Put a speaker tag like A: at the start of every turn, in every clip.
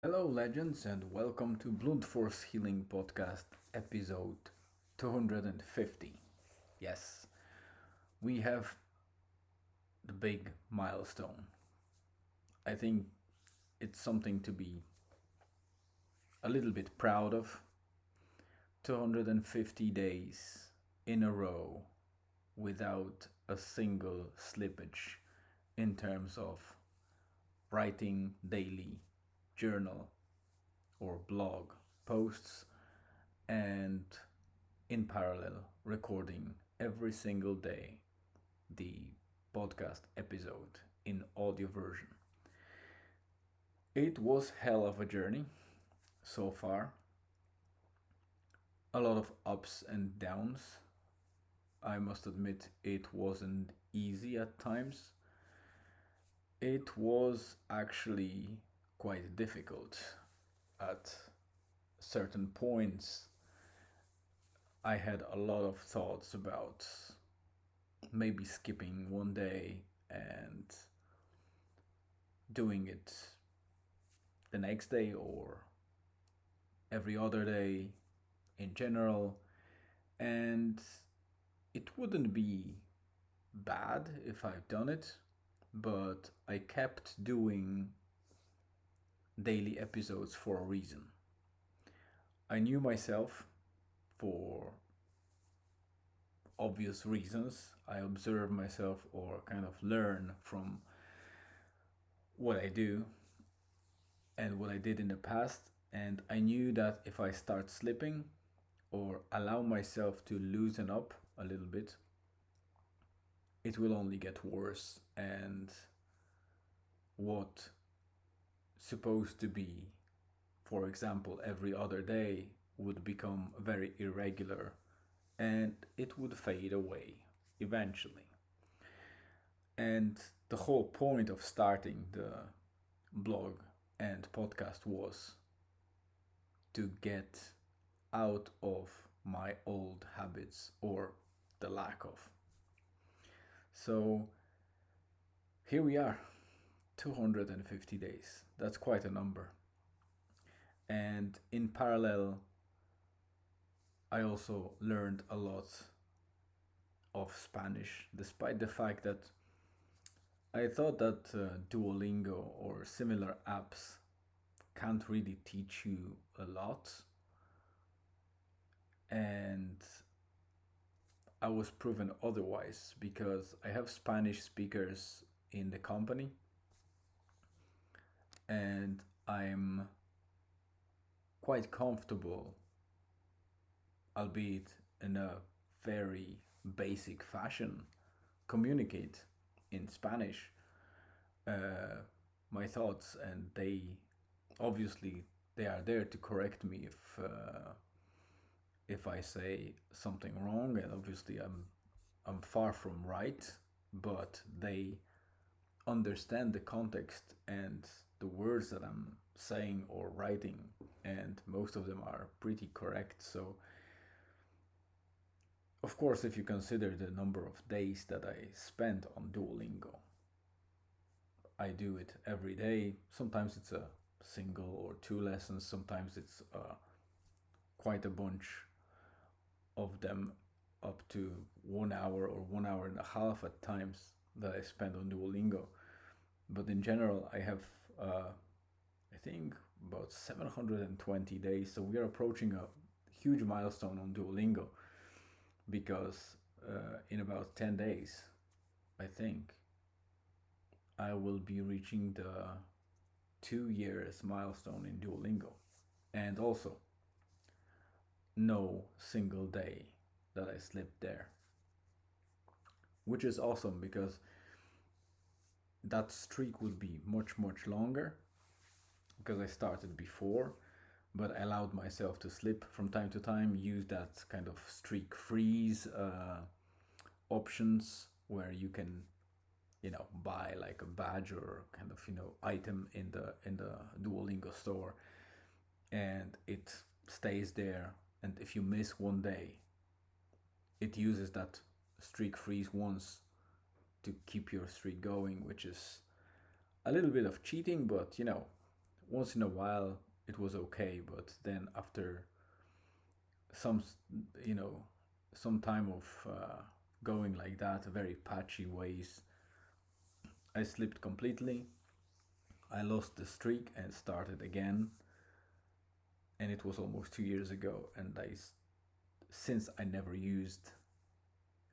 A: Hello, legends, and welcome to Blunt Force Healing Podcast, episode 250. Yes, we have the big milestone. I think it's something to be a little bit proud of. 250 days in a row without a single slippage in terms of writing daily journal or blog posts and in parallel recording every single day the podcast episode in audio version. It was hell of a journey so far. A lot of ups and downs. I must admit it wasn't easy at times. It was actually quite difficult at certain points. I had a lot of thoughts about maybe skipping one day and doing it the next day or every other day in general. And it wouldn't be bad if I've done it, but I kept doing daily episodes for a reason. I knew myself for obvious reasons. I observe myself or kind of learn from what I do and what I did in the past. And I knew that if I start slipping or allow myself to loosen up a little bit, it will only get worse. And what supposed to be, for example, every other day would become very irregular and it would fade away eventually. And the whole point of starting the blog and podcast was to get out of my old habits or the lack of. So here we are, 250 days. That's quite a number. And in parallel, I also learned a lot of Spanish, despite the fact that I thought that Duolingo or similar apps can't really teach you a lot. And I was proven otherwise because I have Spanish speakers in the company and I'm quite comfortable, albeit in a very basic fashion, communicate in Spanish my thoughts, and they obviously they are there to correct me if I say something wrong, and obviously I'm far from right, but they understand the context and the words that I'm saying or writing, and most of them are pretty correct. So, of course, if you consider the number of days that I spent on Duolingo, I do it every day. Sometimes it's a single or two lessons, sometimes it's quite a bunch of them, up to 1 hour or 1 hour and a half at times that I spend on Duolingo. But in general, I have, I think, about 720 days. So we are approaching a huge milestone on Duolingo because in about 10 days, I think, I will be reaching the 2 years milestone in Duolingo. And also, no single day that I slipped there, which is awesome because that streak would be much, much longer because I started before, but I allowed myself to slip from time to time, use that kind of streak freeze options where you can buy like a badge or kind of item in the Duolingo store, and it stays there, and if you miss one day it uses that streak freeze once to keep your streak going, which is a little bit of cheating, but once in a while it was okay, but then after some, you know, some time of going like that, very patchy ways, I slipped completely. I lost the streak and started again, and it was almost 2 years ago. And since I never used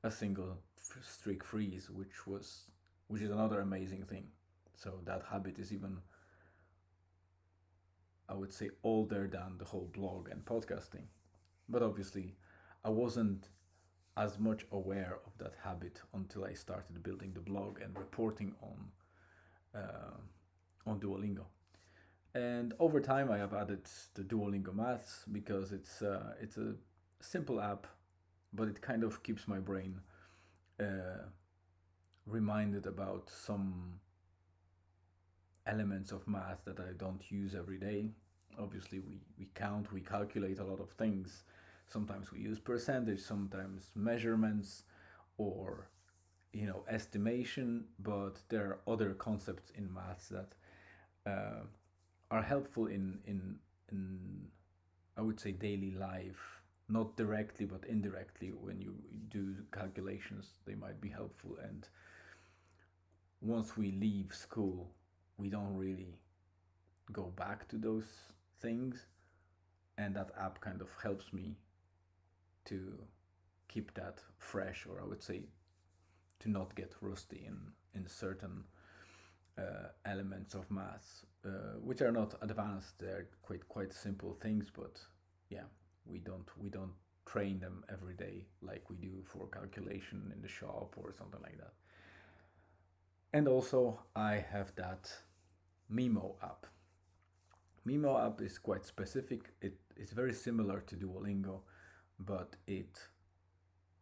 A: a single streak freeze, which is another amazing thing. So that habit is even, I would say, older than the whole blog and podcasting. But obviously, I wasn't as much aware of that habit until I started building the blog and reporting on Duolingo. And over time, I have added the Duolingo Maths because it's a simple app, but it kind of keeps my brain uh, reminded about some elements of math that I don't use every day. Obviously, we count, we calculate a lot of things. Sometimes we use percentage, sometimes measurements, or estimation. But there are other concepts in maths that uh, are helpful in I would say daily life, not directly but indirectly. When you do calculations, they might be helpful. And once we leave school, we don't really go back to those things, and that app kind of helps me to keep that fresh, or I would say to not get rusty in certain elements of maths, which are not advanced. They're quite simple things, but yeah, we don't train them every day like we do for calculation in the shop or something like that. And also, I have that Mimo app. Mimo app is quite specific. It is very similar to Duolingo, but it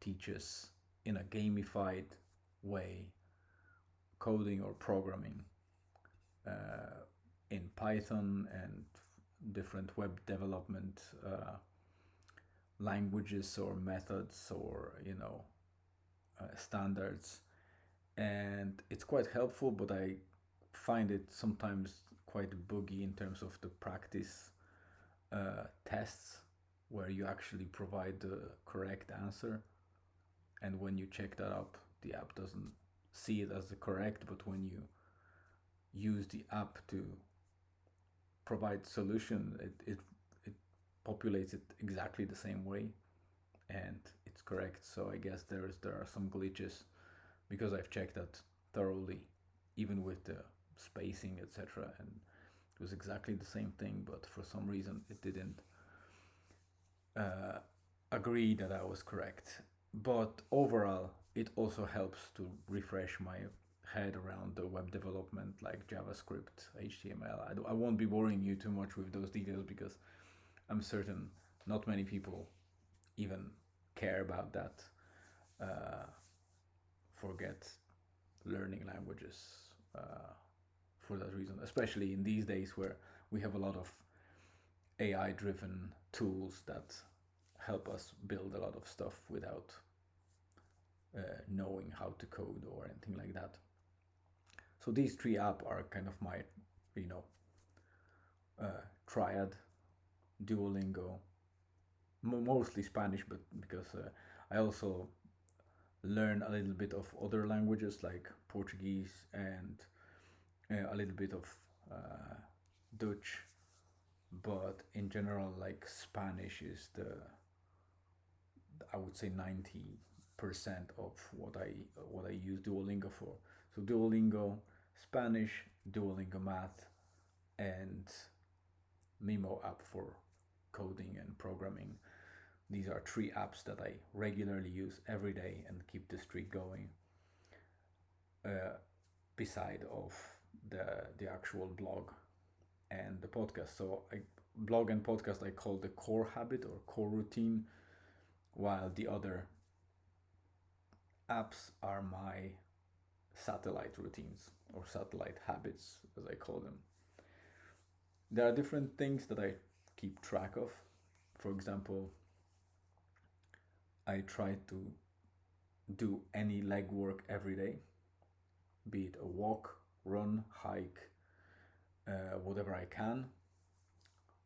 A: teaches in a gamified way coding or programming in Python and different web development languages or methods, or standards. And it's quite helpful, but I find it sometimes quite buggy in terms of the practice tests, where you actually provide the correct answer, and when you check that up, the app doesn't see it as the correct. But when you use the app to provide solution, it populates it exactly the same way, and it's correct. So I guess there are some glitches, because I've checked that thoroughly, even with the spacing, etc. And it was exactly the same thing, but for some reason it didn't uh, agree that I was correct. But overall, it also helps to refresh my head around the web development, like JavaScript, HTML. I won't be boring you too much with those details, because I'm certain not many people even care about that. Uh, Forget learning languages for that reason, especially in these days where we have a lot of AI driven tools that help us build a lot of stuff without knowing how to code or anything like that. So these three apps are kind of my, you know, triad: Duolingo, mostly Spanish, but because I also learn a little bit of other languages like Portuguese and a little bit of Dutch, but in general, like Spanish is I would say 90% of what I use Duolingo for. So Duolingo Spanish, Duolingo Math, and Mimo app for coding and programming. These are three apps that I regularly use every day and keep the streak going. Beside of the actual blog and the podcast. So blog and podcast I call the core habit or core routine, while the other apps are my satellite routines or satellite habits, as I call them. There are different things that I keep track of. For example, I try to do any leg work every day, be it a walk, run, hike, whatever I can.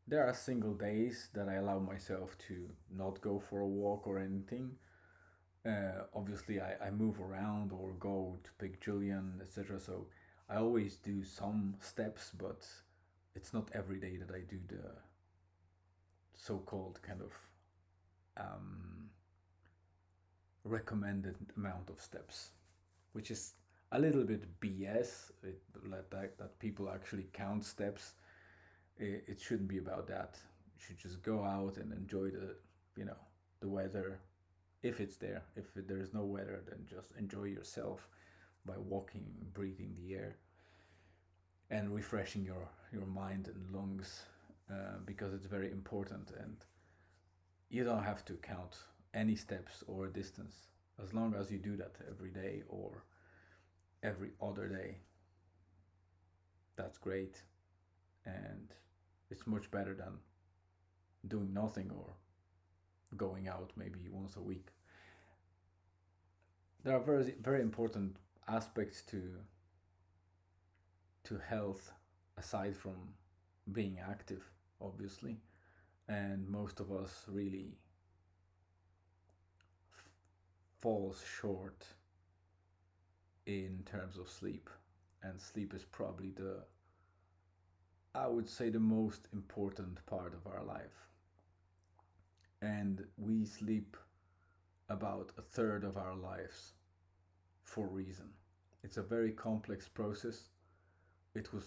A: There are single days that I allow myself to not go for a walk or anything. Obviously, I move around or go to pick Julian, etc. So I always do some steps, but it's not every day that I do the so-called kind of um, recommended amount of steps, which is a little bit BS. That people actually count steps. It shouldn't be about that. You should just go out and enjoy the weather if it's there. If there is no weather, then just enjoy yourself by walking, breathing the air, and refreshing your mind and lungs, because it's very important. And you don't have to count any steps or distance as long as you do that every day or every other day. That's great, and it's much better than doing nothing or going out maybe once a week. There are very important aspects to health aside from being active, obviously, and most of us really falls short in terms of sleep, and sleep is probably the, I would say, the most important part of our life. And we sleep about a third of our lives for a reason. It's a very complex process. It was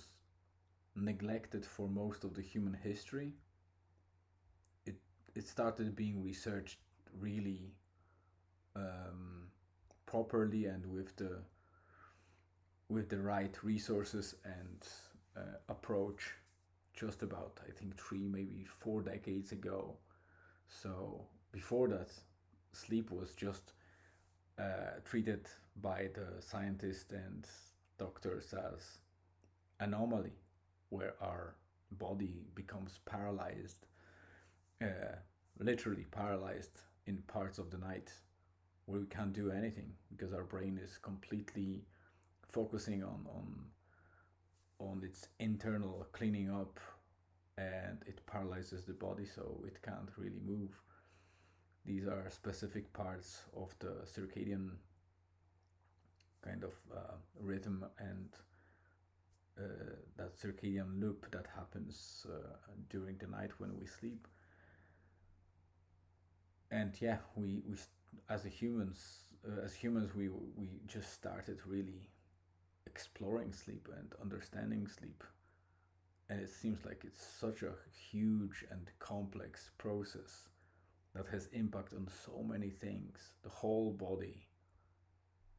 A: neglected for most of the human history. It it started being researched really um, properly and with the right resources and approach just about, I think, 3 maybe 4 decades ago. So before that, sleep was just treated by the scientists and doctors as anomaly, where our body becomes paralyzed, uh, literally paralyzed in parts of the night where we can't do anything because our brain is completely focusing on its internal cleaning up, and it paralyzes the body so it can't really move. These are specific parts of the circadian kind of rhythm and that circadian loop that happens during the night when we sleep. And yeah, we as humans we just started really exploring sleep and understanding sleep, and it seems like it's such a huge and complex process that has impact on so many things, the whole body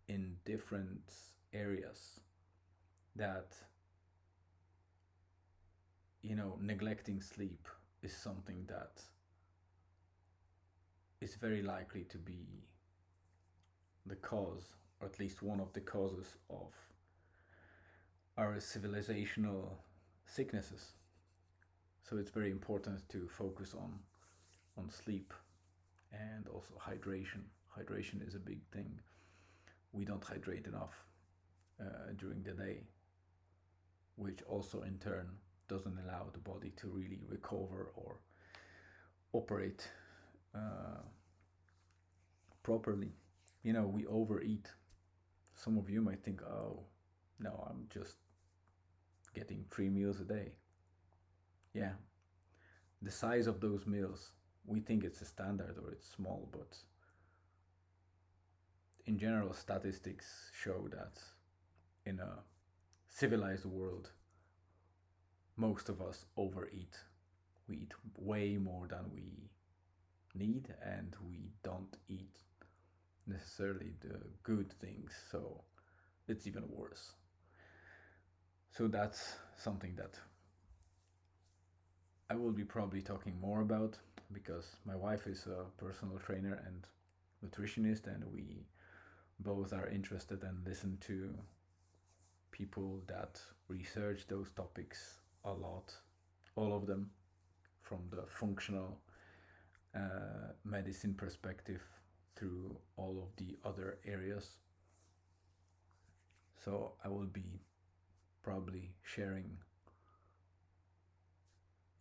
A: in different areas, that neglecting sleep is something that is very likely to be the cause, or at least one of the causes of our civilizational sicknesses. So it's very important to focus on sleep and also hydration. Hydration is a big thing. We don't hydrate enough during the day, which also in turn doesn't allow the body to really recover or operate properly. We overeat. Some of you might think, oh, no, I'm just getting 3 meals a day. Yeah, the size of those meals, we think it's a standard or it's small, but in general, statistics show that in a civilized world, most of us overeat. We eat way more than we need, and we don't eat necessarily the good things, so it's even worse. So that's something that I will be probably talking more about, because my wife is a personal trainer and nutritionist, and we both are interested and listen to people that research those topics a lot, all of them, from the functional medicine perspective through all of the other areas. So I will be probably sharing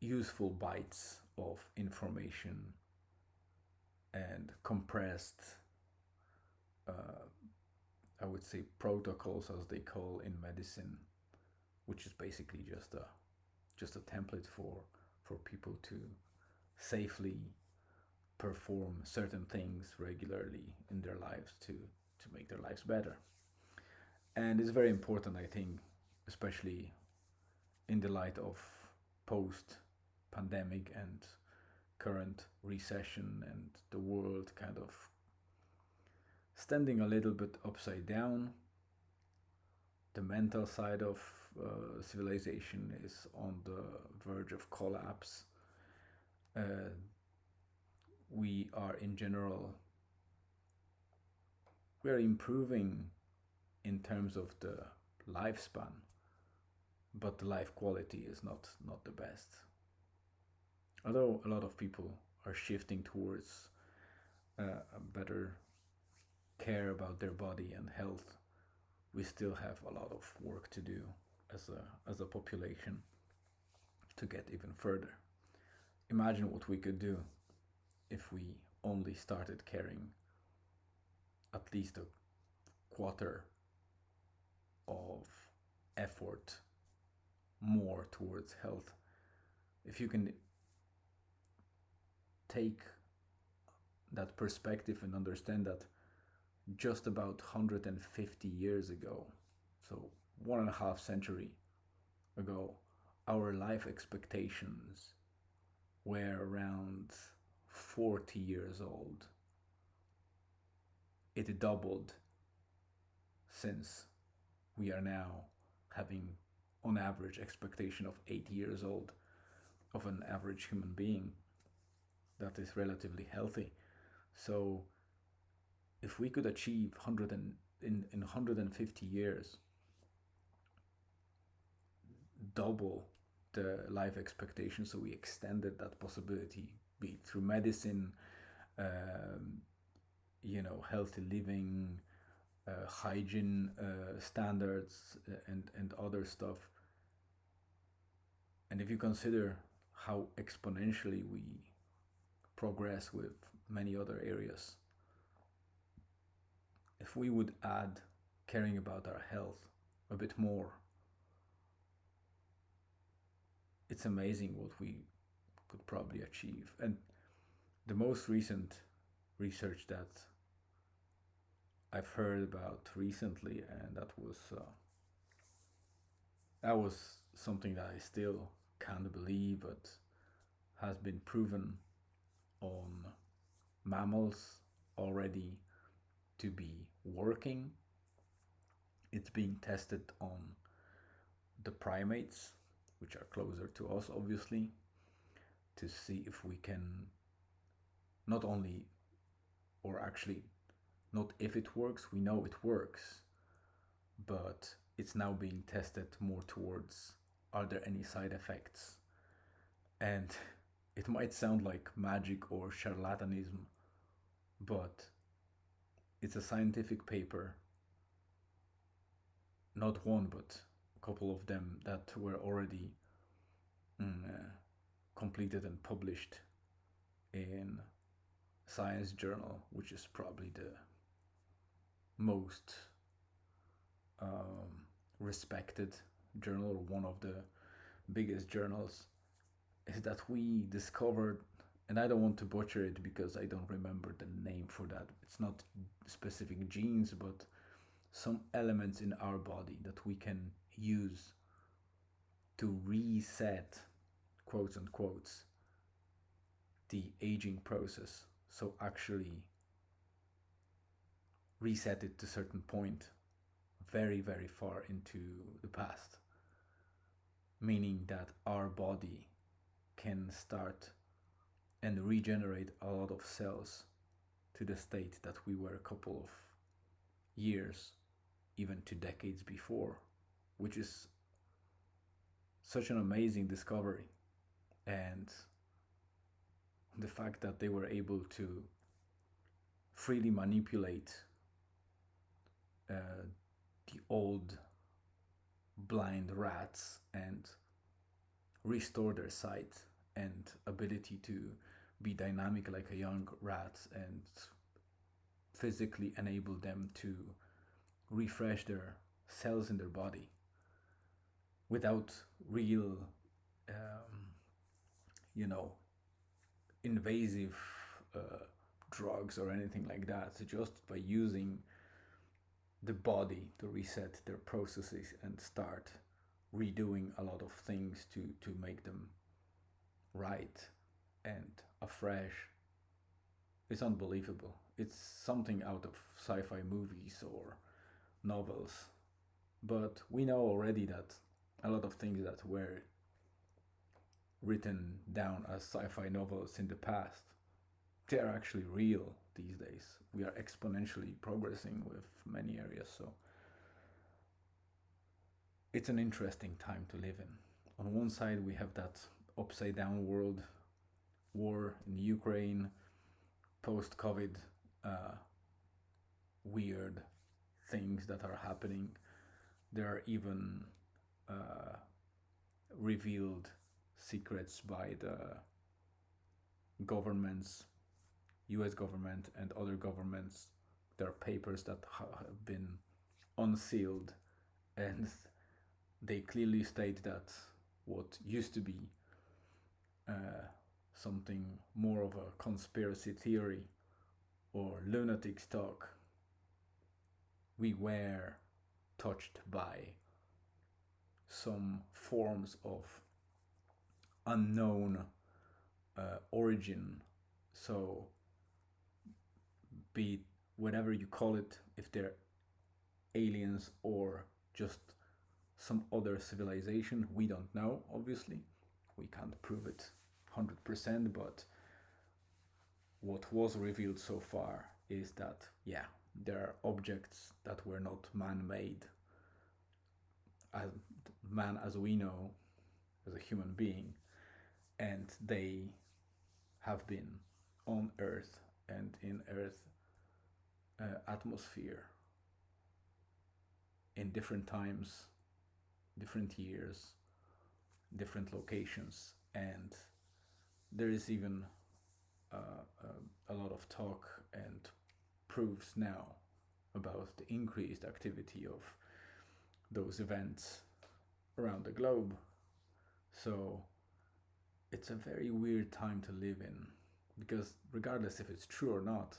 A: useful bites of information and compressed, uh, I would say, protocols, as they call in medicine, which is basically just a template for people to safely perform certain things regularly in their lives to make their lives better. And it's very important, I think, especially in the light of post pandemic and current recession and the world kind of standing a little bit upside down. The mental side of civilization is on the verge of collapse. Uh, we are in general, we are improving in terms of the lifespan, but the life quality is not the best. Although a lot of people are shifting towards a better care about their body and health, we still have a lot of work to do as a population to get even further. Imagine what we could do if we only started caring at least a quarter of effort more towards health. If you can take that perspective and understand that just about 150 years ago, so 1.5 century ago, our life expectations were around 40 years old. It doubled since we are now having on average expectation of 80 years old of an average human being that is relatively healthy. So if we could achieve 100 in 150 years double the life expectation, so we extended that possibility, be it through medicine, um, healthy living, hygiene standards, and other stuff. And if you consider how exponentially we progress with many other areas, if we would add caring about our health a bit more, it's amazing what we could probably achieve. And the most recent research that I've heard about recently, and that was something that I still can't believe, but has been proven on mammals already to be working. It's being tested on the primates, which are closer to us, obviously, to see if we can not only, or actually, not if it works, we know it works, but it's now being tested more towards are there any side effects? And it might sound like magic or charlatanism, but it's a scientific paper, not one, but a couple of them that were already completed and published in Science Journal, which is probably the most respected journal, or one of the biggest journals, is that we discovered, and I don't want to butcher it because I don't remember the name for that. It's not specific genes, but some elements in our body that we can use to reset, quotes and quotes, the aging process. So actually reset it to a certain point very, very far into the past, meaning that our body can start and regenerate a lot of cells to the state that we were a couple of years, even to decades before, which is such an amazing discovery. And the fact that they were able to freely manipulate the old blind rats and restore their sight and ability to be dynamic like a young rat and physically enable them to refresh their cells in their body without real, um, you know, invasive uh, drugs or anything like that. So just by using the body to reset their processes and start redoing a lot of things to make them right and afresh, it's unbelievable. It's something out of sci-fi movies or novels. But we know already that a lot of things that were written down as sci-fi novels in the past, they're actually real these days. We are exponentially progressing with many areas, so it's an interesting time to live in. On one side, we have that upside down world, war in Ukraine, post COVID, uh, weird things that are happening. There are even uh, revealed secrets by the governments, US government and other governments. There are papers that have been unsealed, and they clearly state that what used to be uh, something more of a conspiracy theory or lunatic talk, we were touched by some forms of unknown origin. So, be it whatever you call it, if they're aliens or just some other civilization, we don't know, obviously. We can't prove it 100%, but what was revealed so far is that, yeah, there are objects that were not man made, as man as we know, as a human being, and they have been on Earth and in Earth atmosphere in different times, different years, different locations, and there is even a lot of talk and proofs now about the increased activity of those events around the globe. So it's a very weird time to live in, because regardless if it's true or not,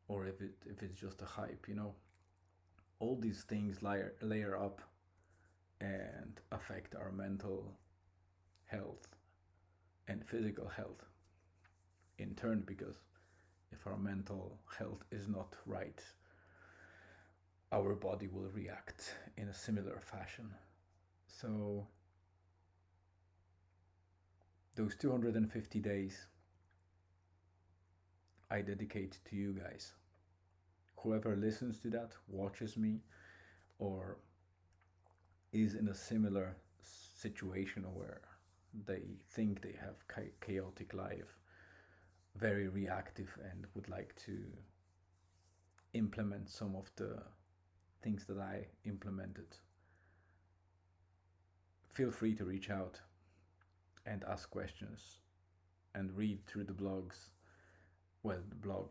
A: or if it's just a hype, all these things layer up and affect our mental health and physical health in turn, because if our mental health is not right, our body will react in a similar fashion. So those 250 days I dedicate to you guys. Whoever listens to that, watches me, or is in a similar situation where they think they have chaotic life, very reactive, and would like to implement some of the things that I implemented, feel free to reach out and ask questions and read through the blog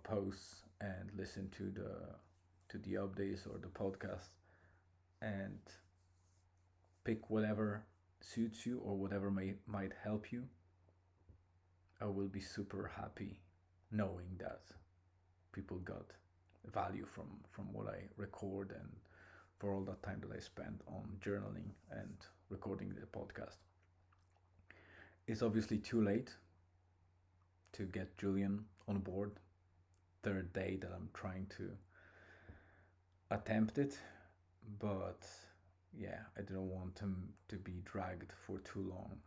A: posts, and listen to the updates or the podcast, and pick whatever suits you or whatever might help you. I will be super happy knowing that people got value from what I record, and for all that time that I spent on journaling and recording the podcast. It's obviously too late to get Julian on board. Third day that I'm trying to attempt it, but yeah, I didn't want him to be dragged for too long.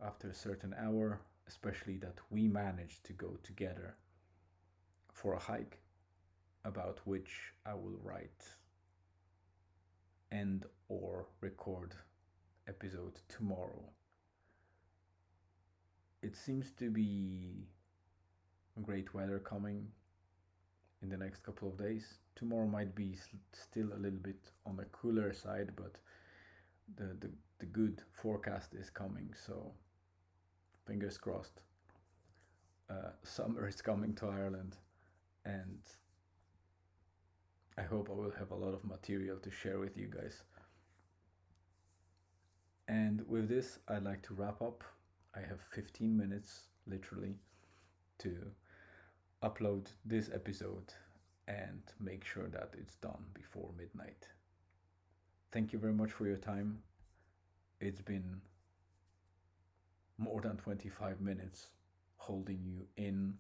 A: After a certain hour, especially that we managed to go together for a hike, about which I will write and or record episode tomorrow. It seems to be great weather coming in the next couple of days. Tomorrow might be still a little bit on the cooler side, but the the good forecast is coming. So fingers crossed. Summer is coming to Ireland, and I hope I will have a lot of material to share with you guys. And with this, I'd like to wrap up. I have 15 minutes, literally, to upload this episode and make sure that it's done before midnight. Thank you very much for your time. It's been more than 25 minutes holding you in,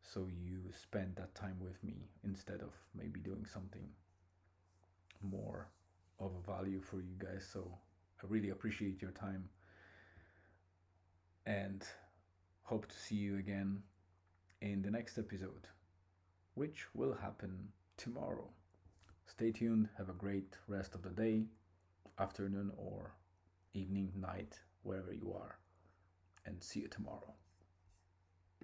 A: so you spend that time with me instead of maybe doing something more of a value for you guys. So I really appreciate your time and hope to see you again in the next episode, which will happen tomorrow. Stay tuned, have a great rest of the day, afternoon, or evening, night, wherever you are, and see you tomorrow.